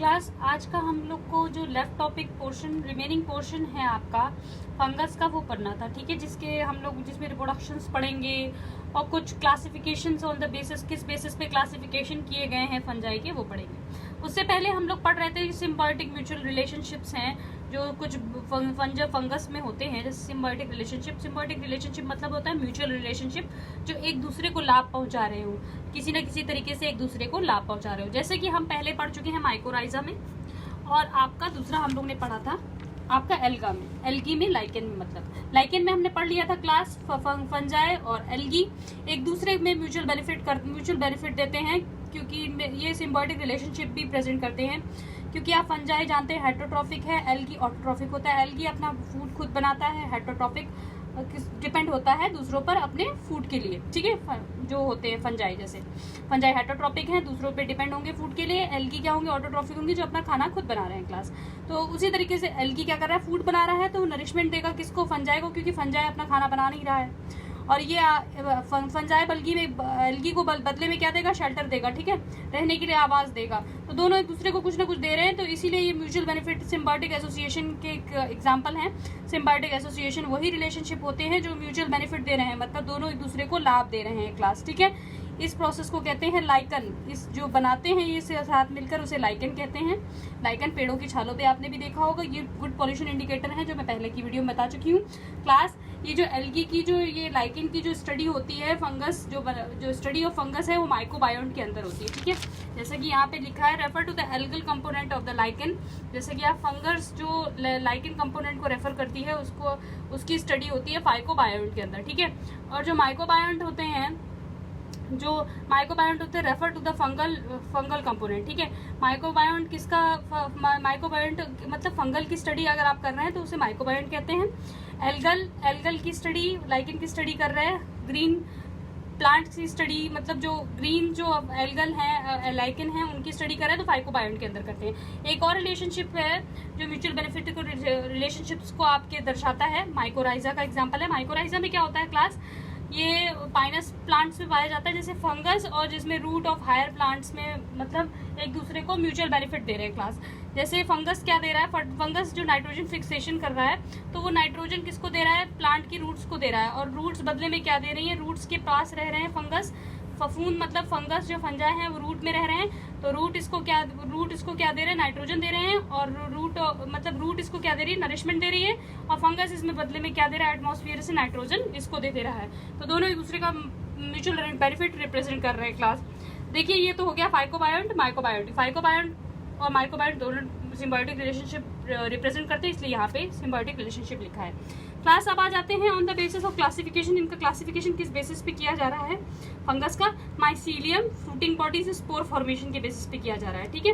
Class आज का हम लोग को जो left topic portion remaining portion है आपका फंगस का वो पढ़ना था, ठीक है। जिसमें रिप्रोडक्शंस पढ़ेंगे और कुछ क्लासिफिकेशंस ऑन द बेसिस, किस बेसिस पे क्लासिफिकेशन किए गए हैं फंजाई के, वो पढ़ेंगे। उससे पहले हम लोग पढ़ रहे थे सिम्बायोटिक म्यूचुअल रिलेशनशिप्स हैं जो कुछ फंगस में होते हैं, जैसे सिम्बायोटिक रिलेशनशिप मतलब होता है म्यूचुअल रिलेशनशिप जो एक दूसरे को लाभ पहुंचा रहे हो, किसी न किसी तरीके से एक दूसरे को लाभ पहुंचा रहे हो। जैसे कि हम पहले पढ़ चुके हैं माइकोराइजा में, और आपका दूसरा हम लोग ने पढ़ा था आपका एल्गी में लाइकेन में। मतलब लाइकेन में हमने पढ़ लिया था क्लास फंजाई और एल्गी एक दूसरे में म्यूचुअल बेनिफिट देते हैं, क्योंकि ये सिम्बायोटिक रिलेशनशिप भी प्रेजेंट करते हैं। क्योंकि आप फंजाई जानते हैं हेटेरोट्रॉफिक है, एल्गी ऑटोट्रॉफिक होता है। एल्गी अपना फूड खुद बनाता है, हेटेरोट्रॉफिक डिपेंड होता है दूसरों पर अपने फूड के लिए, ठीक है। जो होते हैं फंजाई, जैसे फंजाई हेटेरोट्रॉपिक हैं, दूसरों पे डिपेंड होंगे फूड के लिए। एल्गी क्या होंगे, ऑटोट्रॉफिक होंगे, जो अपना खाना खुद बना रहे हैं क्लास। तो उसी तरीके से एल्गी क्या कर रहा है, फूड बना रहा है, तो नरिशमेंट देगा किसको, फंजाई को, क्योंकि फंजाई अपना खाना बना नहीं रहा है। और ये फंजाई एल्गी को बदले में क्या देगा, शेल्टर देगा, ठीक है, रहने के लिए आवास देगा। तो दोनों एक दूसरे को कुछ ना कुछ दे रहे हैं, तो इसीलिए ये म्यूचुअल बेनिफिट सिम्बायोटिक एसोसिएशन के एक एग्जांपल हैं। सिम्बायोटिक एसोसिएशन वही रिलेशनशिप होते हैं जो म्यूचुअल बेनिफिट दे रहे हैं, मतलब दोनों एक दूसरे को लाभ दे रहे हैं क्लास, ठीक है। इस प्रोसेस को कहते हैं लाइकन। इस जो बनाते हैं ये साथ मिलकर उसे लाइकन कहते हैं। लाइकन पेड़ों की छालों पे आपने भी देखा होगा, ये गुड पॉल्यूशन इंडिकेटर है, जो मैं पहले की वीडियो में बता चुकी हूँ क्लास। ये जो एल्गी की जो ये लाइकन की जो स्टडी होती है, फंगस जो स्टडी ऑफ फंगस है, वो माइक्रोबायोम के अंदर होती है, ठीक है। जैसे कि यहाँ पे लिखा है refer to the algal component of the lichen. जैसे कि आप फंगस जो लाइकन कंपोनेंट को रेफर करती है उसकी स्टडी होती है फाइकोबायोम के अंदर, ठीक है। और जो माइक्रोबायोम होते हैं refer to the fungal component, ठीक है। माइक्रोबायोम मतलब फंगल की स्टडी अगर आप कर रहे हैं तो उसे माइक्रोबायोम कहते हैं। एल्गल की स्टडी, लाइकन की स्टडी कर रहे हैं। ग्रीन प्लांट की स्टडी, मतलब जो ग्रीन जो एल्गल हैं, लाइकन हैं, उनकी स्टडी कर रहे हैं तो फाइकोबायोम के अंदर करते हैं। एक और रिलेशनशिप है जो म्यूचुअल बेनिफिट को रिलेशनशिप्स को आपके दर्शाता है, माइकोराइजा का एग्जाम्पल है। माइकोराइजा में क्या होता है क्लास, ये पाइनस प्लांट्स में पाया जाता है जैसे फंगस, और जिसमें रूट ऑफ हायर प्लांट्स में मतलब एक दूसरे को म्यूचुअल बेनिफिट दे रहे हैं क्लास। जैसे फंगस क्या दे रहा है, फंगस जो नाइट्रोजन फिक्सेशन कर रहा है, तो वो नाइट्रोजन किसको दे रहा है, प्लांट की रूट्स को दे रहा है। और रूट्स बदले में क्या दे रही है, रूट्स के पास रह रहे हैं फंगस। फफूंद मतलब फंगस जो फंजाई हैं वो रूट में रह रहे हैं, तो रूट इसको क्या दे रहे हैं, नाइट्रोजन दे रहे हैं। और रूट इसको क्या दे रही है, नरिशमेंट दे रही है। और फंगस इसमें बदले में क्या दे रहा है, एटमॉस्फेयर से नाइट्रोजन इसको दे रहा है। तो दोनों एक दूसरे का म्यूचुअल बेनिफिट रिप्रेजेंट कर रहे हैं क्लास। देखिए ये तो हो गया फाइकोबायोम और माइक्रोबायोम दोनों सिम्बायोटिक रिलेशनशिप रिप्रेजेंट करते हैं, इसलिए यहाँ पे सिम्बायोटिक रिलेशनशिप लिखा है क्लास। अब आ जाते हैं on the basis of classification. इनका क्लासिफिकेशन किस बेसिस पे किया जा रहा है फंगस का, माइसीलियम फ्रूटिंग बॉडी से स्पोर फॉर्मेशन के बेसिस पे किया जा रहा है, ठीक है।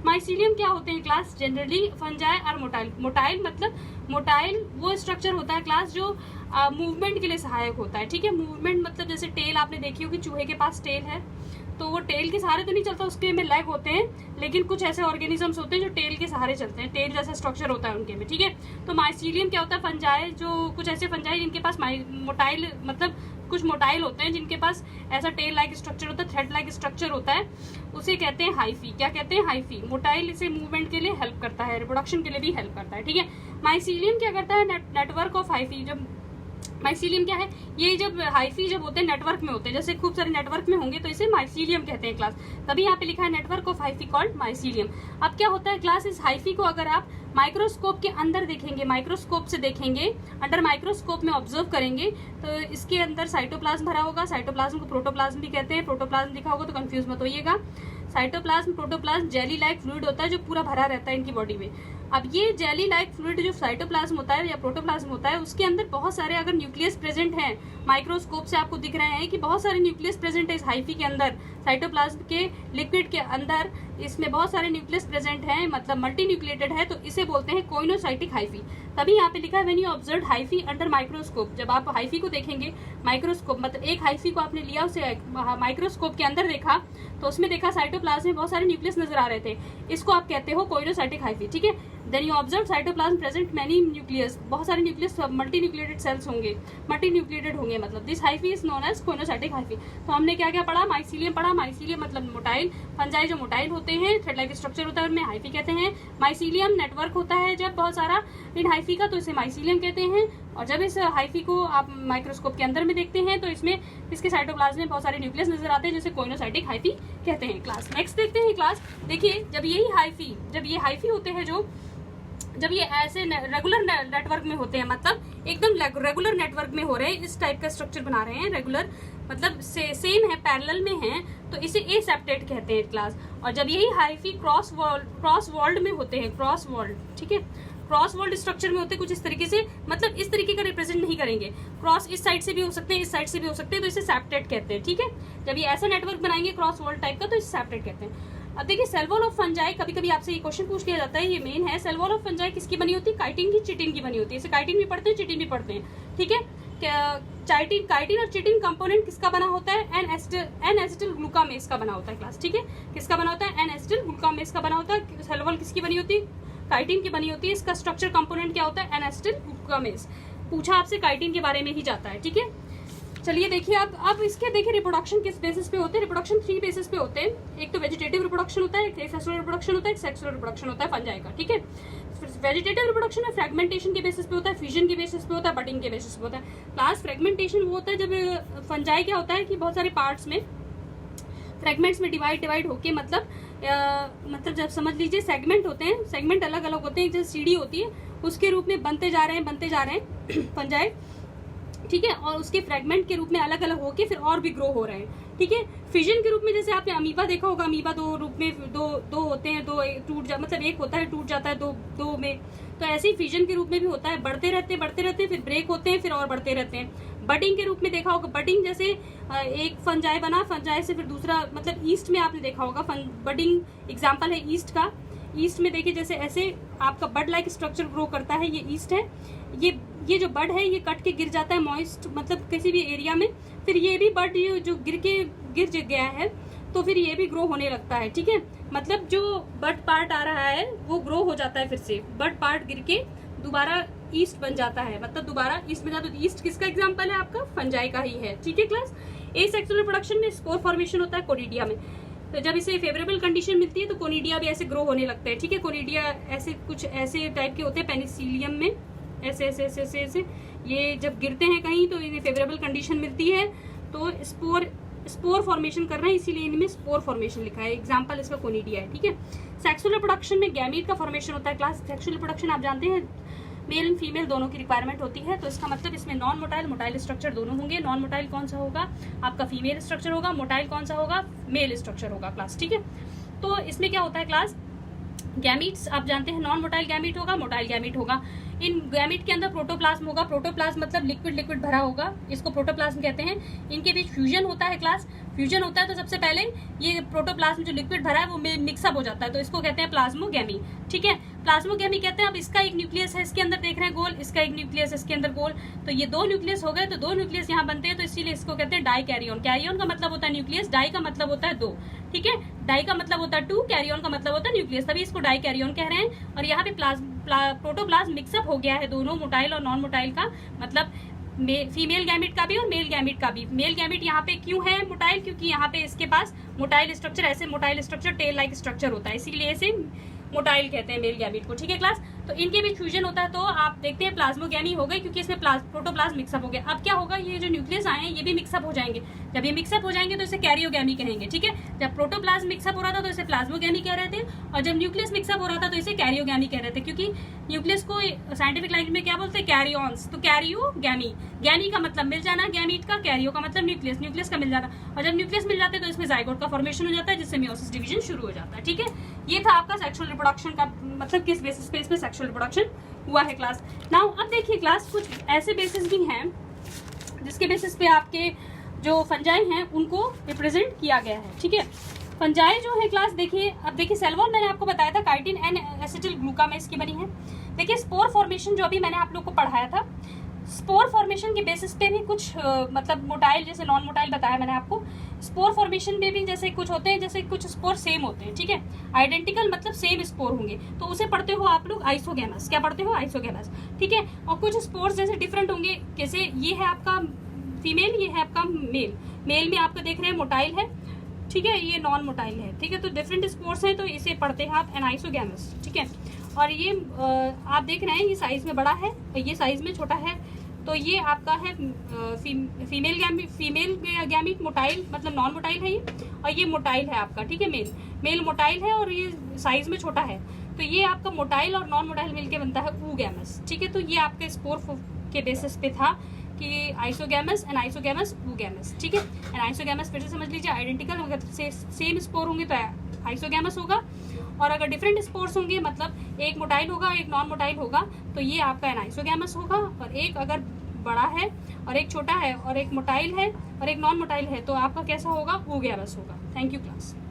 माइसीलियम क्या होते हैं क्लास, जनरली फंजाई और मोटाइल मतलब मोटाइल वो स्ट्रक्चर होता है क्लास जो मूवमेंट के लिए सहायक होता है, ठीक है। मूवमेंट मतलब जैसे टेल आपने देखी होगी, चूहे के पास टेल है तो वो टेल के सहारे तो नहीं चलता, उसके में लेग होते हैं, लेकिन कुछ ऐसे ऑर्गेनिजम्स होते हैं जो टेल के सहारे चलते हैं, टेल जैसा स्ट्रक्चर होता है उनके में, ठीक है। तो माइसीलियम क्या होता है, फंजाई जो कुछ ऐसे फंजाई जिनके पास मोटाइल मतलब कुछ मोटाइल होते हैं, जिनके पास ऐसा टेल लाइक स्ट्रक्चर होता है, थ्रेड लाइक स्ट्रक्चर होता है, उसे कहते हैं हाइफी। क्या कहते हैं, हाइफी। मोटाइल इसे मूवमेंट के लिए हेल्प करता है, रिप्रोडक्शन के लिए भी हेल्प करता है, ठीक है। माइसीलियम क्या करता है, नेटवर्क ऑफ हाइफी। जब माइसीलियम क्या है, ये जब हाइफी जब होते हैं नेटवर्क में होते हैं, जैसे खूब सारे नेटवर्क में होंगे तो इसे माइसीलियम कहते हैं क्लास। तभी यहाँ पे लिखा है network of hyphae called mycelium. अब क्या होता है क्लास, इस हाइफी को अगर आप माइक्रोस्कोप के अंदर देखेंगे, माइक्रोस्कोप से देखेंगे, अंडर माइक्रोस्कोप में ऑब्जर्व करेंगे, तो इसके अंदर साइटोप्लाज्म भरा होगा। साइटोप्लाज्म को प्रोटोप्लाज्म भी कहते हैं। प्रोटोप्लाज्म लिखा होगा तो कंफ्यूज मत होइएगा। Cytoplasm protoplasm jelly like fluid होता है जो पूरा भरा रहता है इनकी बॉडी में। अब ये जेली लाइक फ्लूइड जो साइटोप्लाज्म होता है या प्रोटोप्लाज्म होता है, उसके अंदर बहुत सारे अगर न्यूक्लियस प्रेजेंट हैं, माइक्रोस्कोप से आपको दिख रहे हैं कि बहुत सारे न्यूक्लियस प्रेजेंट है इस हाइफी के अंदर, साइटोप्लाज्म के लिक्विड के अंदर इसमें बहुत सारे न्यूक्लियस प्रेजेंट हैं, मतलब मल्टी न्यूक्लिएटेड है, तो इसे बोलते हैं कोइनोसाइटिक हाइफी। तभी यहाँ पे लिखा है when you observe hyphae under microscope. जब आप हाइफी को देखेंगे, माइक्रोस्कोप मतलब एक हाइफी को आपने लिया, उसे माइक्रोस्कोप के अंदर देखा, तो उसमें देखा साइटोप्लाज्म में बहुत सारे न्यूक्लियस नजर आ रहे थे, इसको आप कहते हो कोइनोसाइटिक हाइफी, ठीक है। Then you observe cytoplasm present many nucleus, बहुत सारे न्यूक्लियस मल्टी न्यूक्लिएटेड सेल्स होंगे, मल्टी न्यूक्लिएटेड होंगे, मतलब this hyphae is known as coenocytic hyphae. तो हमने क्या क्या पढ़ा, माइसीलियम पढ़ा। माइसीलियम मतलब मोटाइल, फंजाई जो मोटाइल होते होते हैं, थ्रेड लाइक स्ट्रक्चर होता है उनमें, हाइफी कहते हैं। माइसीलियम नेटवर्क होता है जब बहुत सारा इन हाइफी का, तो इसे माइसीलियम कहते हैं। और जब इस हाइफी को आप माइक्रोस्कोप के अंदर में देखते हैं तो इसमें इसके साइटोप्लाज्म में बहुत सारे न्यूक्लियस नजर आते हैं, जिसे कोइनोसाइटिक हाइफी कहते हैं। क्लास नेक्स्ट देखते हैं क्लास। देखिए जब ये हाइफी होते हैं, जब ये ऐसे रेगुलर नेटवर्क में होते हैं, मतलब एकदम रेगुलर नेटवर्क में हो रहे हैं, इस टाइप का स्ट्रक्चर बना रहे हैं, रेगुलर मतलब सेम है, पैरेलल में है, तो इसे ए सेप्टेट कहते हैं क्लास। और जब यही हाइफी क्रॉस वॉल्ड में होते हैं, क्रॉस वॉल्ड, ठीक है, क्रॉस वॉल्ड स्ट्रक्चर में होते हैं कुछ इस तरीके से, मतलब इस तरीके का रिप्रेजेंट नहीं करेंगे, क्रॉस इस साइड से भी हो सकते हैं, इस साइड से भी हो सकते हैं, तो इसे सेप्टेट कहते हैं। ठीक है, जब ये ऐसा नेटवर्क बनाएंगे क्रॉस वॉल्ड टाइप का, तो इसे सेप्टेट कहते हैं। अब देखिए सेल वॉल ऑफ फंजाई, कभी कभी आपसे ये क्वेश्चन पूछ लिया जाता है, ये मेन है। सेल वॉल ऑफ फंजाई किसकी बनी होती है? काइटिन की, चिटिन की बनी होती है। इसे काइटिन भी पढ़ते हैं, चिटिन भी पढ़ते हैं। ठीक है, काइटिन और चिटिन कंपोनेंट किसका बना होता है? एन एसिटिल ग्लूकामेस का बना होता है क्लास। ठीक है, किसका बना होता है? एन एसिटिल ग्लूकामेस का बना होता है। सेल वॉल किसकी बनी होती है? काइटिन की बनी होती है। इसका स्ट्रक्चर कंपोनेंट क्या होता है? N acetyl glucosamine. पूछा आपसे काइटिन के बारे में ही जाता है। ठीक है, चलिए देखिए अब इसके देखिए रिप्रोडक्शन किस बेसिस पे होते हैं। रिप्रोडक्शन 3 बेसिस पे होते हैं। एक तो वेजिटेटिव रिप्रोडक्शन होता है, एक एसेक्सुअल रिप्रोडक्शन होता है, एक सेक्सुअल रिप्रोडक्शन होता है फंजाई का। ठीक है, वेजिटेटिव रिप्रोडक्शन में फ्रेगमेंटेशन के बेसिस पे होता है, फ्यूजन के बेसिस पे होता है, बडिंग के बेसिस पे होता है। क्लास फ्रेगमेंटेशन वो होता है जब फंजाई क्या होता है कि बहुत सारे पार्ट्स में फ्रेगमेंट्स में डिवाइड होके, मतलब जब समझ लीजिए सेगमेंट होते हैं, सेगमेंट अलग अलग होते हैं, जैसे सीढ़ी होती है उसके रूप में बनते जा रहे हैं फंजाई। ठीक है, और उसके फ्रेगमेंट के रूप में अलग अलग होके फिर और भी ग्रो हो रहे हैं। ठीक है, फिजन के रूप में जैसे आपने अमीबा देखा होगा, अमीबा दो रूप में दो होते हैं, मतलब एक होता है टूट जाता है दो में, तो ऐसे ही फिजन के रूप में भी होता है, बढ़ते रहते हैं, फिर ब्रेक होते हैं, फिर और बढ़ते रहते हैं। बडिंग के रूप में देखा होगा, बडिंग जैसे एक फंजाई बना, फंजाई से फिर दूसरा, मतलब ईस्ट में आपने देखा होगा बडिंग एग्जाम्पल है ईस्ट का। ईस्ट में देखिए जैसे ऐसे आपका बड लाइक स्ट्रक्चर ग्रो करता है, ये ईस्ट है। ये जो बड है ये कट के गिर जाता है मॉइस्ट, मतलब किसी भी एरिया में, फिर ये भी बड जो गिर गया है तो फिर ये भी ग्रो होने लगता है। ठीक है, मतलब जो बड पार्ट आ रहा है वो ग्रो हो जाता है, फिर से बड पार्ट गिर के दोबारा ईस्ट बन जाता है, मतलब दोबारा ईस्ट बन जाता है। ईस्ट किसका एग्जाम्पल है? आपका फंजाई का ही है। ठीक है क्लास, एसेक्सुअल रिप्रोडक्शन में स्पोर फॉर्मेशन होता है कोनिडिया में, तो जब इसे फेवरेबल कंडीशन मिलती है तो कोनिडिया भी ऐसे ग्रो होने लगता है। ठीक है, कोनिडिया ऐसे कुछ ऐसे टाइप के होते हैं पेनिसिलियम में, ऐसे ऐसे ऐसे ऐसे ऐसे ये जब गिरते हैं कहीं तो इन्हें फेवरेबल कंडीशन मिलती है तो स्पोर फॉर्मेशन कर रहे हैं, इसीलिए इनमें स्पोर फॉर्मेशन लिखा है। एग्जांपल इसका कोनिडिया है। ठीक है, सेक्सुअल रिप्रोडक्शन में गैमीट का फॉर्मेशन होता है क्लास। सेक्सुअल रिप्रोडक्शन आप जानते हैं मेल एंड फीमेल दोनों की रिक्वायरमेंट होती है, तो इसका मतलब इसमें नॉन मोटाइल मोटाइल स्ट्रक्चर दोनों होंगे। नॉन मोटाइल कौन सा होगा? आपका फीमेल स्ट्रक्चर होगा, मोटाइल कौन सा होगा? मेल स्ट्रक्चर होगा क्लास। ठीक है, तो इसमें क्या होता है क्लास, गैमीट्स आप जानते हैं, नॉन मोटाइल गैमीट होगा, मोटाइल गैमीट होगा। इन गैमीट के अंदर प्रोटोप्लाज्म होगा, प्रोटोप्लाज्म मतलब लिक्विड भरा होगा, इसको प्रोटोप्लाज्म कहते हैं। इनके बीच फ्यूजन होता है क्लास, फ्यूजन होता है तो सबसे पहले ये प्रोटोप्लाज्म जो लिक्विड भरा है वो मिक्सअप हो जाता है, तो इसको कहते हैं प्लाज्मोगैमी। ठीक है, प्लाज्मोगैमी कहते हैं। अब इसका एक न्यूक्लियस है, इसके अंदर देख रहे हैं गोल, इसका एक न्यूक्लियस है इसके अंदर गोल, तो ये 2 न्यूक्लियस हो गए, तो 2 न्यूक्लियस यहाँ बनते हैं, तो इसीलिए इसको कहते हैं डाई कैरियन। कैरियन का मतलब होता है न्यूक्लियस, डाई का मतलब होता है 2। ठीक है, डाई का मतलब होता है 2, कैरियन का मतलब होता है न्यूक्लियस, तभी इसको डाई कैरियन कह रहे हैं। और यहाँ पे प्रोटोप्लाज्म मिक्सअप हो गया है दोनों, मोटाइल और नॉन मोटाइल का, मतलब फीमेल गैमिट का भी और मेल गैमिट का भी। मेल गैमिट यहाँ पे क्यों है मोटाइल? क्योंकि यहाँ पे इसके पास मोटाइल स्ट्रक्चर, ऐसे motile structure tail like structure होता है, इसीलिए इसे मोटाइल कहते हैं मेल गैमिट को। ठीक है क्लास, तो इनके बीच फ्यूजन होता है, तो आप देखते हैं प्लाज्मोगैमी हो गई क्योंकि इसमें प्रोटोप्लाज्म मिक्सअप हो गया। अब क्या होगा, ये जो न्यूक्लियस आए हैं ये भी मिक्सअप हो जाएंगे। जब ये मिक्सअप हो जाएंगे तो इसे कैरियोगैमी कहेंगे। ठीक है, जब प्रोटोप्लाज्म मिक्सअप हो रहा था तो इसे प्लाज्मोगैमी कह रहे थे, और जब न्यूक्लियस मिक्सअप हो रहा था तो इसे कैरियोगैमी कह रहे थे, क्योंकि न्यूक्लियस को साइंटिफिक लैंग्वेज में क्या बोलते हैं? कैरियॉन्स। तो कैरियोगैमी, गैमी का मतलब मिल जाना गैमीट का, कैरियो का मतलब न्यूक्लियस, न्यूक्लियस का मिल जाना, और जब न्यूक्लियस मिल जाते हैं तो इसमें जाइगोट का फॉर्मेशन हो जाता है, जिससे मियोसिस डिवीजन शुरू हो जाता है। ठीक है, ये था आपका सेक्सुअल रिप्रोडक्शन का मतलब किस बेसिस पे इसमें सेक्सुअल रिप्रोडक्शन हुआ है क्लास। नाउ अब देखिए क्लास, कुछ ऐसे बेसिस भी हैं जिसके बेसिस पे आपके जो फंजाई हैं उनको रिप्रेजेंट किया गया है। ठीक है, फंजाई जो है क्लास, देखिए अब देखिए सेल वॉल मैंने आपको बताया था काइटिन एंड एसिटिल ग्लूकामेस की बनी है। देखिए स्पोर फॉर्मेशन जो अभी मैंने आप लोग को पढ़ाया था, स्पोर फॉर्मेशन के बेसिस पे भी कुछ मतलब मोटाइल जैसे नॉन मोटाइल बताया मैंने आपको, स्पोर फॉर्मेशन में भी जैसे कुछ होते हैं, जैसे कुछ स्पोर सेम होते हैं। ठीक है, आइडेंटिकल मतलब सेम स्पोर होंगे, तो उसे पढ़ते हो आप लोग आइसोगैमस। क्या पढ़ते हो? आइसोगैमस। ठीक है, और कुछ स्पोर्स जैसे डिफरेंट होंगे, जैसे ये है आपका फीमेल, ये है आपका मेल। मेल में आपका देख रहे हैं मोटाइल है, ठीक है, ये नॉन मोटाइल है। ठीक है, तो डिफरेंट स्पोर्स हैं, तो इसे पढ़ते हैं आप एनाइसोगैमस। ठीक है, और ये आप देख रहे हैं ये साइज में बड़ा है और ये साइज में छोटा है। तो ये आपका है फीमेल गैमीट मोटाइल, मतलब नॉन मोटाइल है ये, और ये मोटाइल है आपका। ठीक है, मेल मोटाइल है और ये साइज में छोटा है। तो ये आपका मोटाइल और नॉन मोटाइल मिलके बनता है oogamous। ठीक है, तो ये आपके स्पोर के बेसिस पे था कि आइसोगैमस, एनाइसोगैमस, oogamous। ठीक है, एनाइसोगैमस फिर से समझ लीजिए आइडेंटिकल, अगर सेम स्पोर होंगे तो आइसोगैमस होगा, और अगर डिफरेंट स्पोर्स होंगे मतलब एक मोटाइल होगा एक नॉन मोटाइल होगा तो ये आपका एनाइसोगैमस होगा। और एक अगर बड़ा है और एक छोटा है और एक मोटाइल है और एक नॉन मोटाइल है तो आपका कैसा होगा, oogamous होगा। Thank you class.